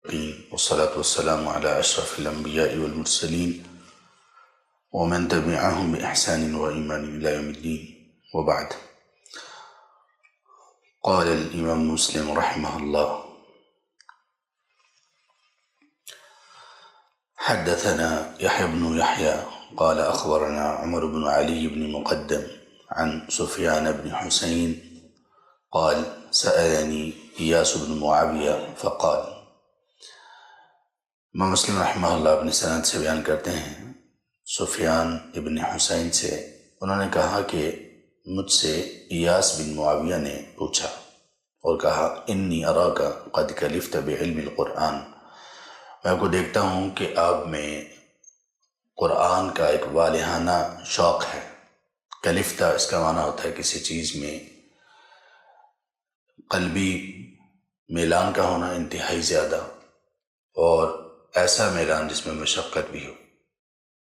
والصلاة والسلام على أشرف الأنبياء والمرسلين ومن تبعهم بإحسان وإيمان إلى يوم الدين وبعد. قال الإمام مسلم رحمه الله: حدثنا يحيى بن يحيى قال أخبرنا عمر بن علي بن مقدم عن سفيان بن حسين قال سألني إياس بن معاوية فقال. امام مسلم رحمہ اللہ اپنی سند سے بیان کرتے ہیں سفیان ابن حسین سے، انہوں نے کہا کہ مجھ سے ایاس بن معاویہ نے پوچھا اور کہا انی اراک قد کلفت بعلم القرآن، میں آپ کو دیکھتا ہوں کہ آپ میں قرآن کا ایک والہانہ شوق ہے۔ کلفتہ اس کا معنی ہوتا ہے کسی چیز میں قلبی میلان کا ہونا انتہائی زیادہ، اور ایسا میلان جس میں مشقت بھی ہو،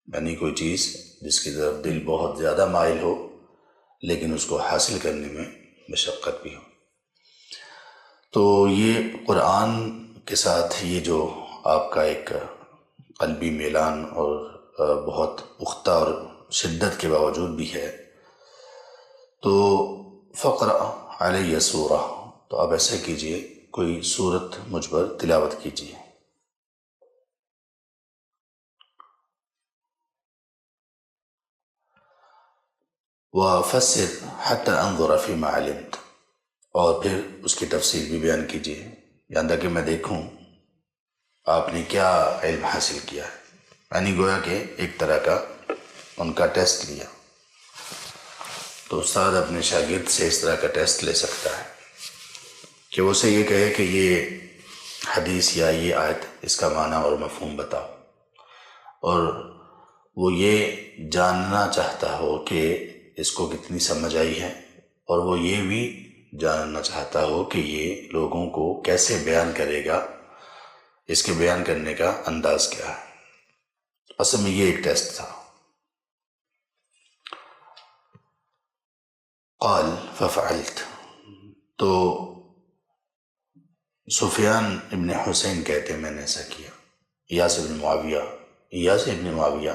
یعنی کوئی چیز جس کی طرف دل بہت زیادہ مائل ہو لیکن اس کو حاصل کرنے میں مشقت بھی ہو۔ تو یہ قرآن کے ساتھ یہ جو آپ کا ایک قلبی میلان اور بہت پختہ اور شدت کے باوجود بھی ہے، تو فقرأ علیہ سورہ، تو آپ ایسا کیجئے کوئی سورت مجھ پر تلاوت کیجئے۔ وَفَسِّرْ حَتَّى أَنظُرَ فِيمَا عَلِمْتَ، اور پھر اس کی تفسیر بھی بیان کیجیے یہاں تک کہ میں دیکھوں آپ نے کیا علم حاصل کیا ہے، یعنی گویا کہ ایک طرح کا ان کا ٹیسٹ لیا۔ تو استاد اپنے شاگرد سے اس طرح کا ٹیسٹ لے سکتا ہے کہ وہ اسے یہ کہے کہ یہ حدیث یا یہ آیت اس کا معنی اور مفہوم بتاؤ، اور وہ یہ جاننا چاہتا ہو کہ اس کو کتنی سمجھ آئی ہے، اور وہ یہ بھی جاننا چاہتا ہو کہ یہ لوگوں کو کیسے بیان کرے گا، اس کے بیان کرنے کا انداز کیا ہے۔ اصل میں یہ ایک ٹیسٹ تھا۔ قال ففعلت، تو سفیان ابن حسین کہتے ہیں میں نے ایسا کیا۔ ایاس ابن معاویہ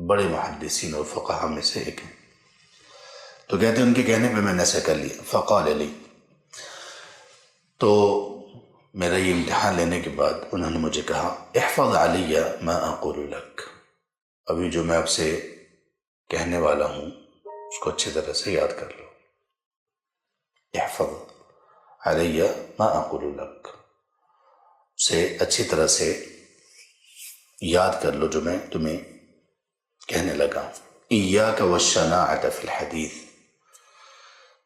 بڑے محدثین اور فقہاء میں سے ایک ہیں، تو کہتے ہیں ان کے کہنے پہ میں نے ایسا کر لیا۔ فقال علی، تو میرا یہ امتحان لینے کے بعد انہوں نے مجھے کہا احفظ علی ما اقول لک، ابھی جو میں آپ سے کہنے والا ہوں اس کو اچھی طرح سے یاد کر لو۔ احفظ علی ما اقول لک، اسے اچھی طرح سے یاد کر لو جو میں تمہیں کہنے لگا۔ ایاک والشناعۃ فی الحدیث،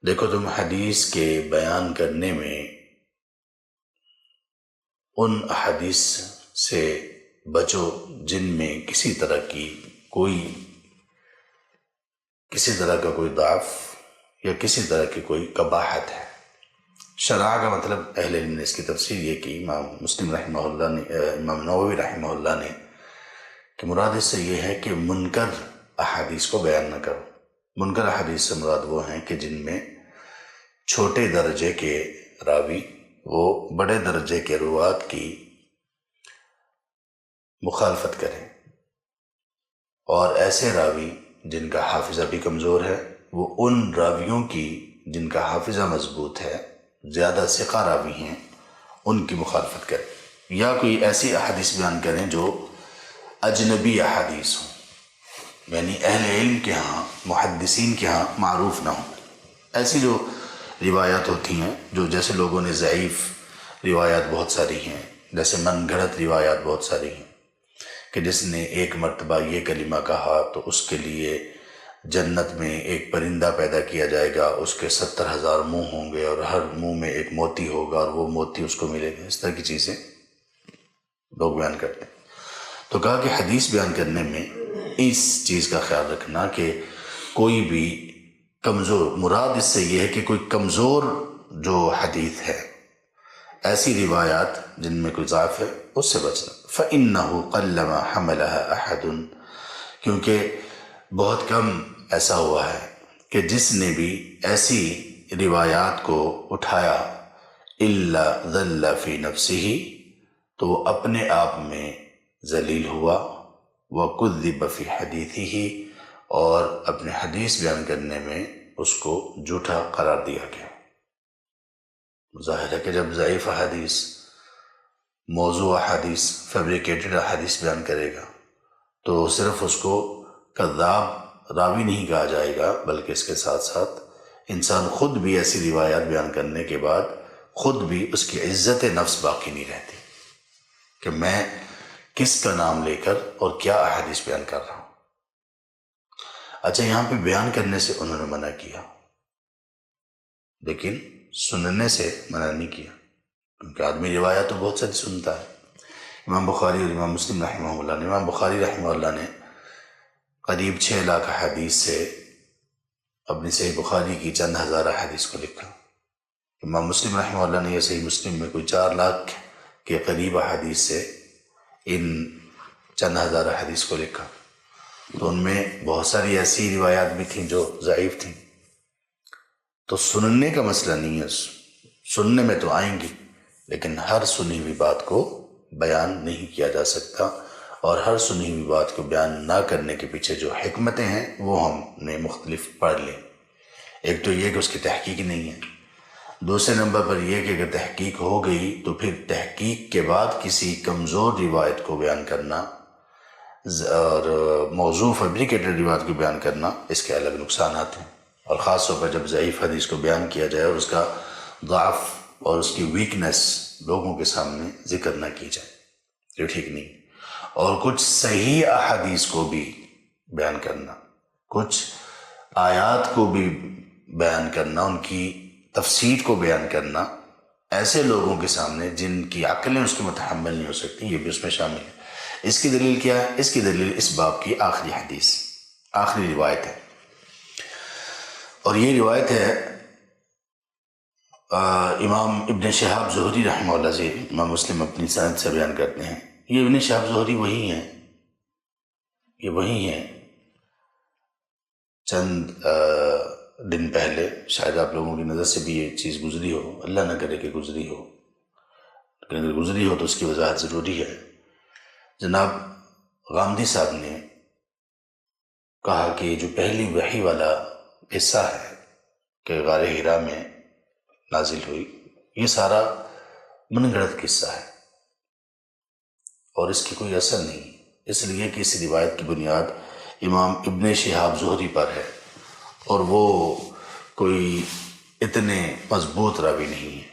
دیکھو تم حدیث کے بیان کرنے میں ان احادیث سے بچو جن میں کسی طرح کا کوئی ضعف یا کسی طرح کی کوئی قباحت ہے۔ شرع کا مطلب اہل علم نے اس کی تفسیر یہ کی، امام مسلم رحمہ اللہ نے، امام نووی رحمہ اللہ نے، کہ مراد اس سے یہ ہے کہ منکر احادیث کو بیان نہ کرو۔ منکر احادیث سے مراد وہ ہیں کہ جن میں چھوٹے درجے کے راوی وہ بڑے درجے کے روات کی مخالفت کریں، اور ایسے راوی جن کا حافظہ بھی کمزور ہے وہ ان راویوں کی جن کا حافظہ مضبوط ہے، زیادہ ثقہ راوی ہیں، ان کی مخالفت کریں، یا کوئی ایسی احادیث بیان کریں جو اجنبی احادیث ہوں، یعنی اہل علم کے ہاں، محدثین کے ہاں معروف نہ ہوں۔ ایسی جو روایات ہوتی ہیں جو جیسے لوگوں نے ضعیف روایات بہت ساری ہیں، جیسے من گھڑت روایات بہت ساری ہیں کہ جس نے ایک مرتبہ یہ کلمہ کہا تو اس کے لیے جنت میں ایک پرندہ پیدا کیا جائے گا، اس کے 70,000 منہ ہوں گے اور ہر منہ میں ایک موتی ہوگا اور وہ موتی اس کو ملے گا۔ اس طرح کی چیزیں لوگ بیان کرتے ہیں۔ تو کہا کہ حدیث بیان کرنے میں اس چیز کا خیال رکھنا کہ کوئی بھی کمزور، مراد اس سے یہ ہے کہ کوئی کمزور جو حدیث ہے، ایسی روایات جن میں کوئی ضعف ہے، اس سے بچنا۔ فَإِنَّهُ قَلَّمَا حَمَلَهَا أَحَدٌ، کیونکہ بہت کم ایسا ہوا ہے کہ جس نے بھی ایسی روایات کو اٹھایا إِلَّا ذَلَّ فِي نَفْسِهِ، تو وہ اپنے آپ میں ذلیل ہوا، وَكُذِّبَ فِي حَدِيثِهِ، اور اپنے حدیث بیان کرنے میں اس کو جھوٹا قرار دیا گیا۔ ظاہر ہے کہ جب ضعیف حدیث، موضوع حدیث، فیبریکیٹڈ حدیث بیان کرے گا تو صرف اس کو کذاب راوی نہیں کہا جائے گا، بلکہ اس کے ساتھ ساتھ انسان خود بھی ایسی روایات بیان کرنے کے بعد خود بھی اس کی عزت نفس باقی نہیں رہتی کہ میں کس کا نام لے کر اور کیا احادیث بیان کر رہا ہوں۔ اچھا، یہاں پہ بیان کرنے سے انہوں نے منع کیا، لیکن سننے سے منع نہیں کیا، کیونکہ آدمی روایت تو بہت ساری سنتا ہے۔ امام بخاری اور امام مسلم رحمہ اللہ نے، امام بخاری رحمہ اللہ نے قریب 6 لاکھ حدیث سے اپنی صحیح بخاری کی چند ہزار حدیث کو لکھا۔ امام مسلم رحمہ اللہ نے یہ صحیح مسلم میں کوئی 4 لاکھ کے قریب حدیث سے ان چند ہزار حدیث کو لکھا، تو ان میں بہت ساری ایسی روایات بھی تھیں جو ضعیف تھیں۔ تو سننے کا مسئلہ نہیں ہے، سننے میں تو آئیں گی، لیکن ہر سنی ہوئی بات کو بیان نہیں کیا جا سکتا، اور ہر سنی ہوئی بات کو بیان نہ کرنے کے پیچھے جو حکمتیں ہیں وہ ہم نے مختلف پڑھ لیں۔ ایک تو یہ کہ اس کی تحقیق نہیں ہے، دوسرے نمبر پر یہ کہ اگر تحقیق ہو گئی تو پھر تحقیق کے بعد کسی کمزور روایت کو بیان کرنا اور موضوع فیبریکیٹڈ روایت کو بیان کرنا، اس کے الگ نقصانات ہیں، اور خاص طور پر جب ضعیف حدیث کو بیان کیا جائے اور اس کا ضعف اور اس کی ویکنس لوگوں کے سامنے ذکر نہ کی جائے، یہ ٹھیک نہیں۔ اور کچھ صحیح احادیث کو بھی بیان کرنا، کچھ آیات کو بھی بیان کرنا، ان کی تفسیر کو بیان کرنا ایسے لوگوں کے سامنے جن کی عقلیں اس کے متحمل نہیں ہو سکتی، یہ بھی اس میں شامل ہے۔ اس کی دلیل کیا ہے؟ اس کی دلیل اس باب کی آخری حدیث، آخری روایت ہے، اور یہ روایت ہے امام ابن شہاب زہری رحمہ اللہ سے، امام مسلم اپنی سند سے بیان کرتے ہیں۔ یہ ابن شہاب زہری وہی ہیں، یہ وہی ہیں، چند دن پہلے شاید آپ لوگوں کی نظر سے بھی یہ چیز گزری ہو، اللہ نہ کرے کہ گزری ہو، لیکن اگر گزری ہو تو اس کی وضاحت ضروری ہے۔ جناب غامدی صاحب نے کہا کہ جو پہلی وحی والا قصہ ہے کہ غار حرا میں نازل ہوئی، یہ سارا من گھڑت قصہ ہے اور اس کی کوئی اثر نہیں، اس لیے کہ اس روایت کی بنیاد امام ابن شہاب زہری پر ہے، اور وہ کوئی اتنے مضبوط راوی نہیں ہے۔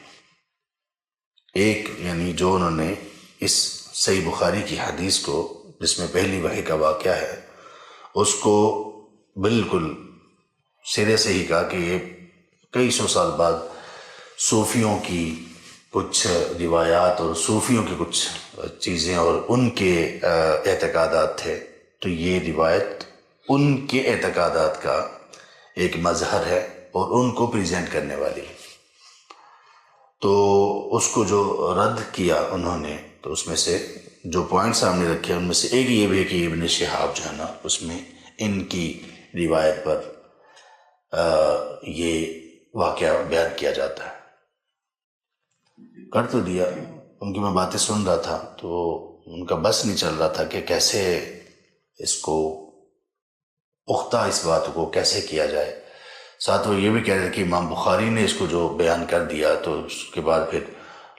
ایک یعنی جو انہوں نے اس صحیح بخاری کی حدیث کو، جس میں پہلی وحی کا واقعہ ہے، اس کو بالکل سرے سے ہی کہا کہ یہ کئی سو سال بعد صوفیوں کی کچھ روایات اور صوفیوں کی کچھ چیزیں اور ان کے اعتقادات تھے، تو یہ روایت ان کے اعتقادات کا ایک مظہر ہے اور ان کو پریزنٹ کرنے والی ہے۔ تو اس کو جو رد کیا انہوں نے، تو اس میں سے جو پوائنٹ سامنے رکھے ان میں سے ایک یہ بھی ہے کہ ابن شہاب جو ہے نا، اس میں ان کی روایت پر یہ واقعہ بیان کیا جاتا ہے۔ کر تو دیا، ان کی میں باتیں سن رہا تھا تو ان کا بس نہیں چل رہا تھا کہ کیسے اس کو پختہ، اس بات کو کیسے کیا جائے۔ ساتھ وہ یہ بھی کہہ رہے کہ امام بخاری نے اس کو جو بیان کر دیا تو اس کے بعد پھر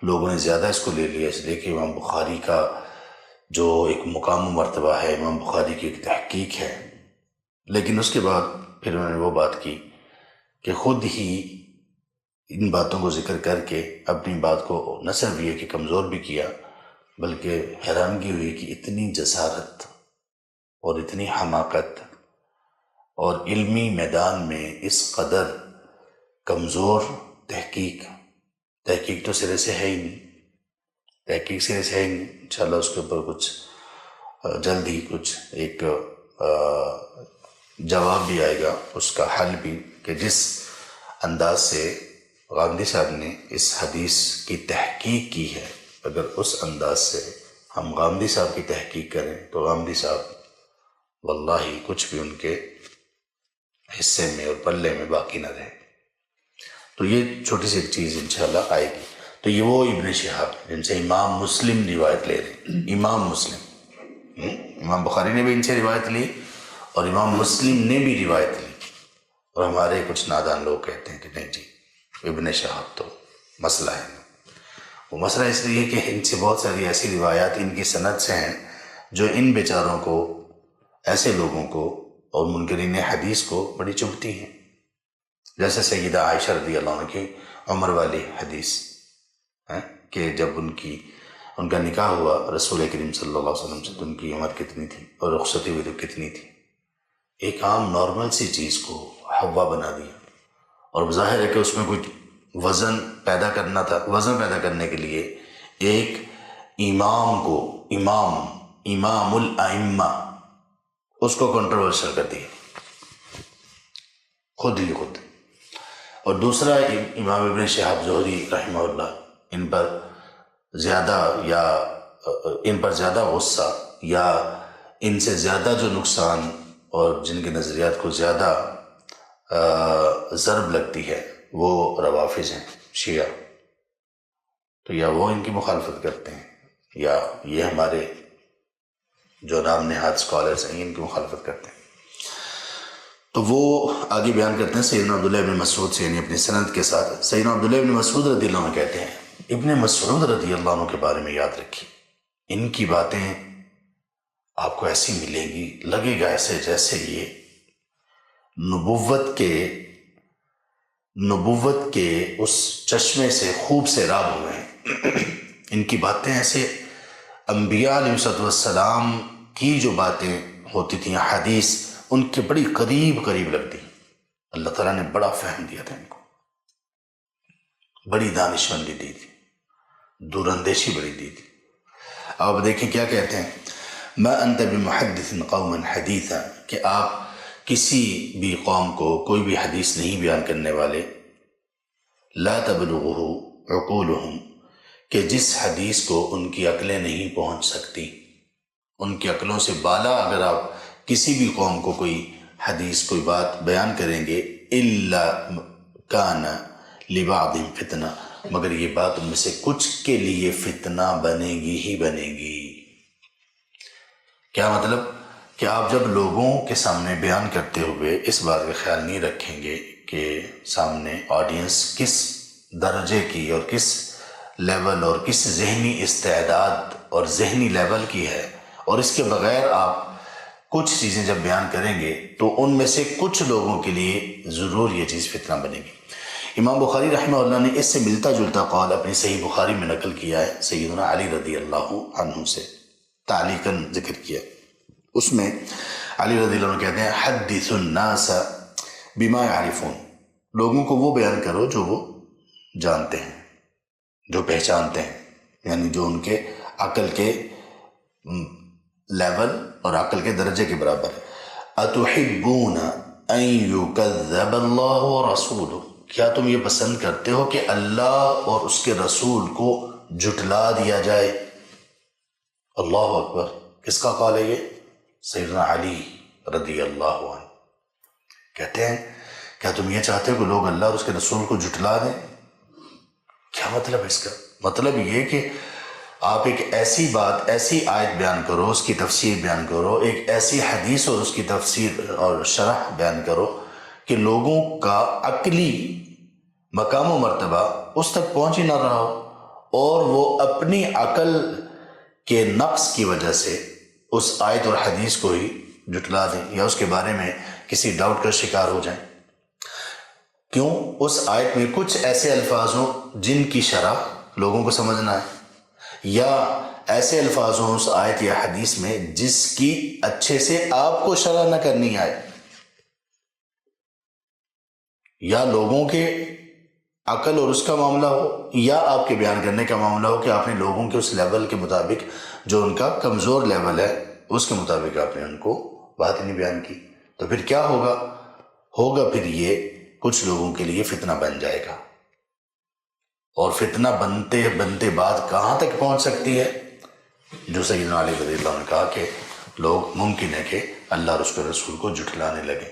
لوگوں نے زیادہ اس کو لے لیا، اس لیے کہ امام بخاری کا جو ایک مقام و مرتبہ ہے، امام بخاری کی ایک تحقیق ہے۔ لیکن اس کے بعد پھر انہوں نے وہ بات کی کہ خود ہی ان باتوں کو ذکر کر کے اپنی بات کو نہ صرف یہ کہ کمزور بھی کیا، بلکہ حیرانگی ہوئی کہ اتنی جسارت اور اتنی حماقت اور علمی میدان میں اس قدر کمزور تحقیق تو سرے سے ہے ہی نہیں، تحقیق سرے سے ہے ہی نہیں۔ انشاءاللہ اس کے اوپر کچھ جلد ہی کچھ ایک جواب بھی آئے گا، اس کا حل بھی، کہ جس انداز سے غامدی صاحب نے اس حدیث کی تحقیق کی ہے، اگر اس انداز سے ہم غامدی صاحب کی تحقیق کریں تو غامدی صاحب واللہ کچھ بھی ان کے حصے میں اور پلے میں باقی نہ رہے۔ تو یہ چھوٹی سی ایک چیز انشاءاللہ آئے گی۔ تو یہ وہ ابن شہاب جن سے امام مسلم روایت لے رہے ہیں. امام مسلم، امام بخاری نے بھی ان سے روایت لی اور امام مسلم نے بھی روایت لی. اور ہمارے کچھ نادان لوگ کہتے ہیں کہ نہیں جی ابن شہاب تو مسئلہ ہے. وہ مسئلہ اس لیے کہ ان سے بہت ساری ایسی روایات ان کی سند سے ہیں جو ان بیچاروں کو، ایسے لوگوں کو اور منکرین حدیث کو بڑی چبھتی ہیں. جیسے سیدہ عائشہ رضی اللہ عنہ کی عمر والی حدیث کہ جب ان کا نکاح ہوا رسول کریم صلی اللہ علیہ وسلم سے تو ان کی عمر کتنی تھی اور رخصتی ہوئی تو کتنی تھی. ایک عام نارمل سی چیز کو حوا بنا دیا، اور ظاہر ہے کہ اس میں کچھ وزن پیدا کرنا تھا. وزن پیدا کرنے کے لیے ایک امام کو، امام الائمہ، اس کو کنٹروورشل کر دیا خود ہی خود. اور دوسرا امام ابن شہاب زہری رحمہ اللہ، ان پر زیادہ غصہ یا ان سے زیادہ جو نقصان اور جن کے نظریات کو زیادہ ضرب لگتی ہے وہ روافض ہیں، شیعہ. تو یا وہ ان کی مخالفت کرتے ہیں یا یہ ہمارے جو نام نہاد اسکالرس ہیں ان کی مخالفت کرتے ہیں. تو وہ آگے بیان کرتے ہیں سیدنا عبداللہ ابن مسعود سے، یعنی اپنی سند کے ساتھ. سیدنا عبداللہ ابن مسعود رضی اللہ عنہ کہتے ہیں، ابن مسعود رضی اللہ عنہ کے بارے میں یاد رکھیے، ان کی باتیں آپ کو ایسی ملیں گی، لگے گا ایسے جیسے یہ نبوت کے اس چشمے سے خوب سے راب ہوئے ہیں. ان کی باتیں ایسے انبیاء علیہ السلام کی جو باتیں ہوتی تھیں حدیث، ان کے بڑی قریب لگتی. اللہ تعالیٰ نے بڑا فہم دیا تھا ان کو، بڑی دانشمندی دی تھی، دور اندیشی بڑی دی تھی. آپ دیکھیں کیا کہتے ہیں، ما انت بمحدث قوما حدیثا، کہ آپ کسی بھی قوم کو کوئی بھی حدیث نہیں بیان کرنے والے. لا تبلغه عقولهم، کہ جس حدیث کو ان کی عقلیں نہیں پہنچ سکتی، ان کی عقلوں سے بالا اگر آپ کسی بھی قوم کو کوئی حدیث، کوئی بات بیان کریں گے، الا کان لبعضهم فتنہ، مگر یہ بات ان میں سے کچھ کے لیے فتنہ بنے گی ہی بنے گی. کیا مطلب کہ آپ جب لوگوں کے سامنے بیان کرتے ہوئے اس بات کا خیال نہیں رکھیں گے کہ سامنے آڈینس کس درجے کی اور کس لیول اور کس ذہنی استعداد اور ذہنی لیول کی ہے، اور اس کے بغیر آپ کچھ چیزیں جب بیان کریں گے تو ان میں سے کچھ لوگوں کے لیے ضرور یہ چیز فتنہ بنے گی. امام بخاری رحمہ اللہ نے اس سے ملتا جلتا قول اپنی صحیح بخاری میں نقل کیا ہے، سیدنا علی رضی اللہ عنہ سے تعلیقاً ذکر کیا. اس میں علی رضی اللہ عنہ کہتے ہیں، حدث الناس بما يعرفون، لوگوں کو وہ بیان کرو جو وہ جانتے ہیں، جو پہچانتے ہیں، یعنی جو ان کے عقل کے لیول اور عقل کے درجے کے برابر ہے. اتحبون ان یکذب اللہ ورسولہ، کیا تم یہ پسند کرتے ہو کہ اللہ اور اس کے رسول کو جھٹلا دیا جائے؟ اللہ اکبر. کس کا قول ہے یہ؟ سیدنا علی رضی اللہ عنہ کہتے ہیں، کیا تم یہ چاہتے ہو کہ لوگ اللہ اور اس کے رسول کو جھٹلا دیں؟ کیا مطلب ہے اس کا؟ مطلب یہ کہ آپ ایک ایسی بات، ایسی آیت بیان کرو، اس کی تفسیر بیان کرو، ایک ایسی حدیث اور اس کی تفسیر اور شرح بیان کرو کہ لوگوں کا عقلی مقام و مرتبہ اس تک پہنچ ہی نہ رہا ہو، اور وہ اپنی عقل کے نقص کی وجہ سے اس آیت اور حدیث کو ہی جھٹلا دیں یا اس کے بارے میں کسی ڈاؤٹ کا شکار ہو جائیں. کیوں؟ اس آیت میں کچھ ایسے الفاظ ہوں جن کی شرح لوگوں کو سمجھنا ہے، یا ایسے الفاظ ہوں اس آیت یا حدیث میں جس کی اچھے سے آپ کو شرح نہ کرنی آئے، یا لوگوں کے عقل اور اس کا معاملہ ہو، یا آپ کے بیان کرنے کا معاملہ ہو کہ آپ نے لوگوں کے اس لیول کے مطابق، جو ان کا کمزور لیول ہے، اس کے مطابق آپ نے ان کو بات نہیں بیان کی. تو پھر کیا ہوگا پھر یہ کچھ لوگوں کے لیے فتنہ بن جائے گا. اور فتنہ بنتے بنتے بات کہاں تک پہنچ سکتی ہے؟ جو سیدنا علی رضی اللہ عنہ نے کہا کہ لوگ ممکن ہے کہ اللہ اور اس کے رسول کو جھٹلانے لگیں.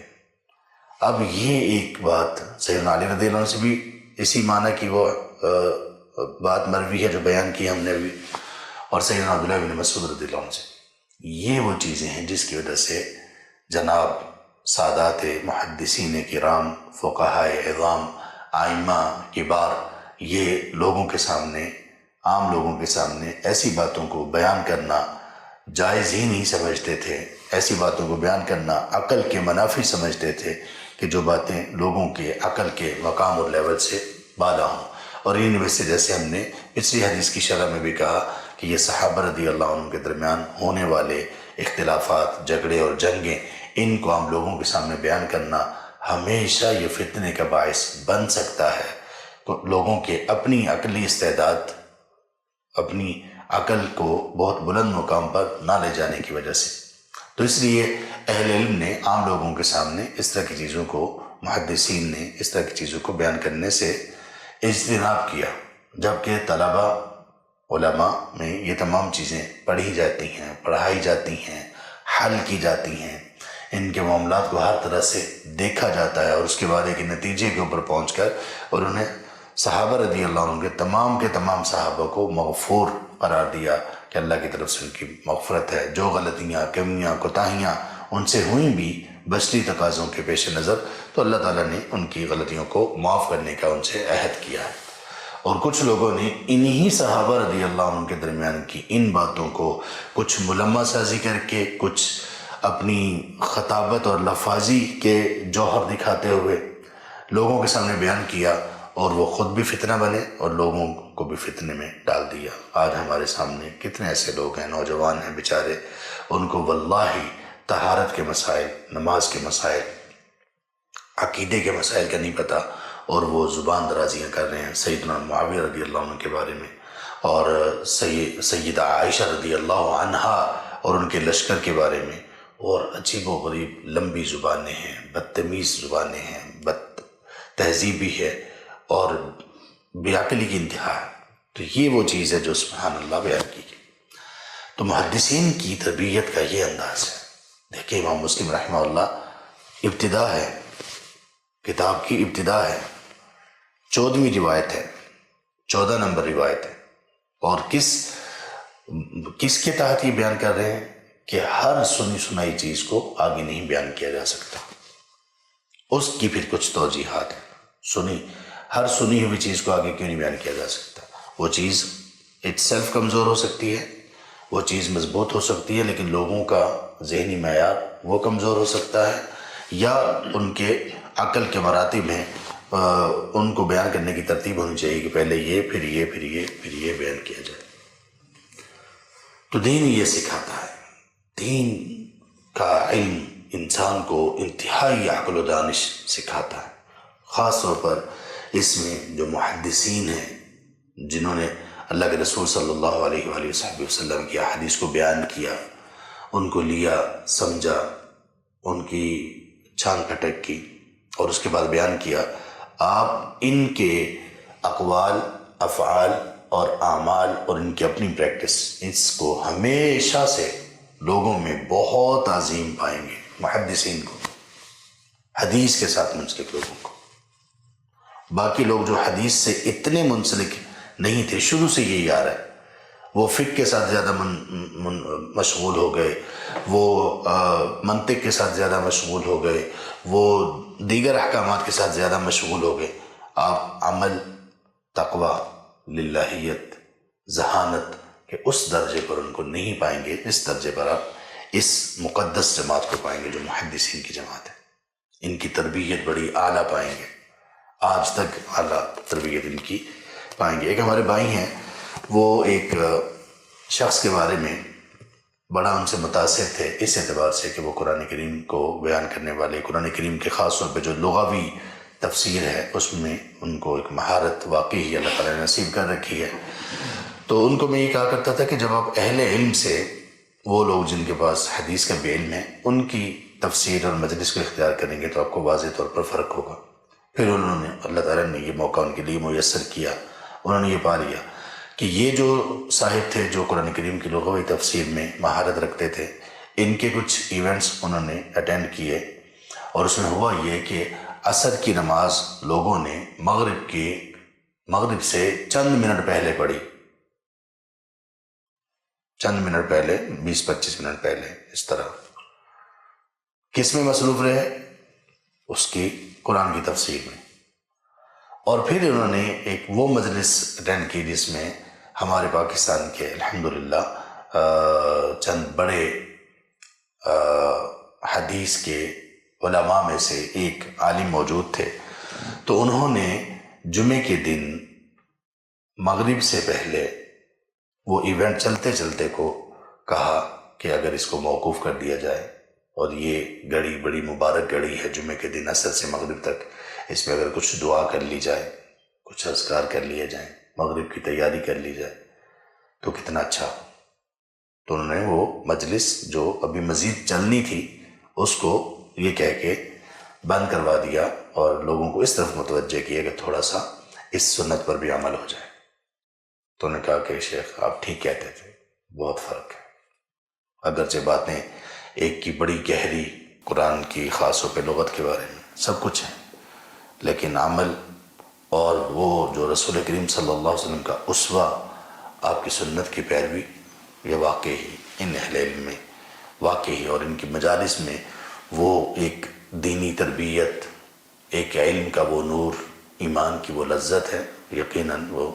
اب یہ ایک بات سیدنا علی رضی اللہ عنہ سے بھی اسی معنی کی وہ بات مروی ہے جو بیان کی ہم نے ابھی، اور سیدنا عبداللہ بن مسعود رضی اللہ عنہ سے، یہ وہ چیزیں ہیں جس کی وجہ سے جناب سادات محدثین کرام، فقہائے عظام، آئمہ کبار، یہ لوگوں کے سامنے، عام لوگوں کے سامنے ایسی باتوں کو بیان کرنا جائز ہی نہیں سمجھتے تھے، ایسی باتوں کو بیان کرنا عقل کے منافی سمجھتے تھے کہ جو باتیں لوگوں کے عقل کے مقام اور لیول سے بالا ہوں۔ اور ان میں سے جیسے ہم نے پچھلی حدیث کی شرح میں بھی کہا کہ یہ صحابہ رضی اللہ عنہ کے درمیان ہونے والے اختلافات، جھگڑے اور جنگیں، ان کو عام لوگوں کے سامنے بیان کرنا ہمیشہ یہ فتنے کا باعث بن سکتا ہے، تو لوگوں کے اپنی عقلی استعداد، اپنی عقل کو بہت بلند مقام پر نہ لے جانے کی وجہ سے۔ تو اس لیے اہل علم نے عام لوگوں کے سامنے اس طرح کی چیزوں کو، محدثین نے اس طرح کی چیزوں کو بیان کرنے سے اجتناب کیا، جبکہ طلبہ علماء میں یہ تمام چیزیں پڑھی جاتی ہیں، پڑھائی جاتی ہیں، حل کی جاتی ہیں، ان کے معاملات کو ہر طرح سے دیکھا جاتا ہے، اور اس کے بعد ایک نتیجے کے اوپر پہنچ کر اور انہیں صحابہ رضی اللہ عنہ کے تمام صحابہ کو مغفور قرار دیا کہ اللہ کی طرف سے ان کی مغفرت ہے، جو غلطیاں، کمیاں، کوتاہیاں ان سے ہوئیں بھی بشری تقاضوں کے پیش نظر، تو اللہ تعالیٰ نے ان کی غلطیوں کو معاف کرنے کا ان سے عہد کیا ہے۔ اور کچھ لوگوں نے انہی صحابہ رضی اللہ عنہ کے درمیان کی ان باتوں کو کچھ ملمہ سازی کر کے، کچھ اپنی خطابت اور لفاظی کے جوہر دکھاتے ہوئے لوگوں کے سامنے بیان کیا، اور وہ خود بھی فتنہ بنے اور لوگوں کو بھی فتنے میں ڈال دیا۔ آج ہمارے سامنے کتنے ایسے لوگ ہیں، نوجوان ہیں بیچارے، ان کو واللہ طہارت کے مسائل، نماز کے مسائل، عقیدے کے مسائل کا نہیں پتہ، اور وہ زبان درازیاں کر رہے ہیں سیدنا معاویہ رضی اللہ عنہ کے بارے میں، اور سیدہ عائشہ رضی اللہ عنہا اور ان کے لشکر کے بارے میں، اور عجیب و غریب لمبی زبانیں ہیں، بدتمیز زبانیں ہیں، بد تہذیبی ہے، اور بے عقلی کی انتہا ہے۔ تو یہ وہ چیز ہے جو سبحان اللہ بیان کی گئی۔ تو محدثین کی تربیت کا یہ انداز ہے۔ دیکھیں امام مسلم رحمہ اللہ ابتدا ہے، کتاب کی ابتدا ہے، 14ویں روایت ہے، 14 نمبر روایت ہے، اور کس کے تحت یہ بیان کر رہے ہیں کہ ہر سنی سنائی چیز کو آگے نہیں بیان کیا جا سکتا، اس کی پھر کچھ توجیحات ہیں۔ ہر سنی ہوئی چیز کو آگے کیوں نہیں بیان کیا جا سکتا؟ وہ چیز اٹ سیلف کمزور ہو سکتی ہے، وہ چیز مضبوط ہو سکتی ہے، لیکن لوگوں کا ذہنی معیار وہ کمزور ہو سکتا ہے، یا ان کے عقل کے مراتب ہیں، ان کو بیان کرنے کی ترتیب ہونی چاہیے کہ پہلے یہ، پھر یہ، پھر یہ، پھر یہ بیان کیا جائے۔ تو دین یہ سکھاتا ہے، دین کا علم انسان کو انتہائی عقل و دانش سکھاتا ہے۔ خاص طور پر اس میں جو محدثین ہیں، جنہوں نے اللہ کے رسول صلی اللہ علیہ وآلہ وسلم کی احادیث کو بیان کیا، ان کو لیا، سمجھا، ان کی چھان پھٹک کی، اور اس کے بعد بیان کیا، آپ ان کے اقوال، افعال اور اعمال اور ان کی اپنی پریکٹس، اس کو ہمیشہ سے لوگوں میں بہت عظیم پائیں گے، محدثین کو، حدیث کے ساتھ منسلک لوگوں کو۔ باقی لوگ جو حدیث سے اتنے منسلک نہیں تھے، شروع سے یہی آ رہا ہے، وہ فقہ کے ساتھ زیادہ مشغول ہو گئے، وہ منطق کے ساتھ زیادہ مشغول ہو گئے، وہ دیگر احکامات کے ساتھ زیادہ مشغول ہو گئے۔ آپ عمل، تقوی، للہیت، ذہانت کے اس درجے پر ان کو نہیں پائیں گے، اس درجے پر آپ اس مقدس جماعت کو پائیں گے جو محدثین کی جماعت ہے۔ ان کی تربیت بڑی اعلیٰ پائیں گے، آج تک اعلیٰ تربیت ان کی پائیں گے۔ ایک ہمارے بھائی ہیں، وہ ایک شخص کے بارے میں بڑا ان سے متاثر تھے، اس اعتبار سے کہ وہ قرآن کریم کو بیان کرنے والے، قرآن کریم کے خاص طور پہ جو لغوی تفسیر ہے اس میں ان کو ایک مہارت واقعی اللہ تعالیٰ نے نصیب کر رکھی ہے۔ تو ان کو میں یہ کہا کرتا تھا کہ جب آپ اہل علم سے، وہ لوگ جن کے پاس حدیث کا بھی علم ہے، ان کی تفسیر اور مجلس کو اختیار کریں گے تو آپ کو واضح طور پر فرق ہوگا۔ پھر انہوں نے، اللہ تعالیٰ نے یہ موقع ان کے لیے میسر کیا، انہوں نے یہ پا لیا کہ یہ جو صاحب تھے جو قرآن کریم کی لغوی تفسیر میں مہارت رکھتے تھے، ان کے کچھ ایونٹس انہوں نے اٹینڈ کیے، اور اس میں ہوا یہ کہ عصر کی نماز لوگوں نے مغرب کے مغرب سے چند منٹ پہلے پڑھی، چند منٹ پہلے، 20-25 منٹ پہلے، اس طرح کس میں مصروف رہے؟ اس کی قرآن کی تفسیر میں۔ اور پھر انہوں نے ایک وہ مجلس اٹینڈ کی جس میں ہمارے پاکستان کے الحمدللہ چند بڑے حدیث کے علماء میں سے ایک عالم موجود تھے، تو انہوں نے جمعے کے دن مغرب سے پہلے وہ ایونٹ چلتے چلتے کو کہا کہ اگر اس کو موقوف کر دیا جائے، اور یہ گھڑی بڑی مبارک گھڑی ہے جمعے کے دن عصر سے مغرب تک، اس میں اگر کچھ دعا کر لی جائے، کچھ اذکار کر لیے جائیں، مغرب کی تیاری کر لی جائے تو کتنا اچھا ہو۔ تو انہوں نے وہ مجلس جو ابھی مزید چلنی تھی اس کو یہ کہہ کے بند کروا دیا اور لوگوں کو اس طرف متوجہ کیا کہ تھوڑا سا اس سنت پر بھی عمل ہو جائے۔ تو انہوں نے کہا کہ شیخ آپ ٹھیک کہتے تھے، بہت فرق ہے، اگرچہ باتیں ایک کی بڑی گہری قرآن کی خاصوں پہ لغت کے بارے میں سب کچھ ہے، لیکن عمل اور وہ جو رسول کریم صلی اللہ علیہ وسلم کا اسوہ، آپ کی سنت کی پیروی، یہ واقعی ان اہل علم میں واقعی اور ان کی مجالس میں وہ ایک دینی تربیت، ایک علم کا وہ نور، ایمان کی وہ لذت ہے، یقیناً وہ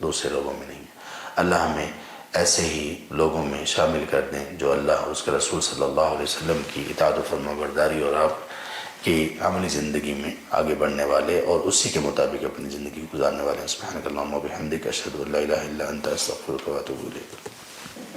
دوسرے لوگوں میں نہیں ہے۔ اللہ ہمیں ایسے ہی لوگوں میں شامل کر دیں جو اللہ اور اس کے رسول صلی اللہ علیہ وسلم کی اطاعت و فرما برداری اور آپ کی عملی زندگی میں آگے بڑھنے والے اور اسی کے مطابق اپنی زندگی گزارنے والے ہیں۔ سبحانک اللہم و بحمدک، اشہد ان لا الہ الا انت، استغفرک و اتوب الیک۔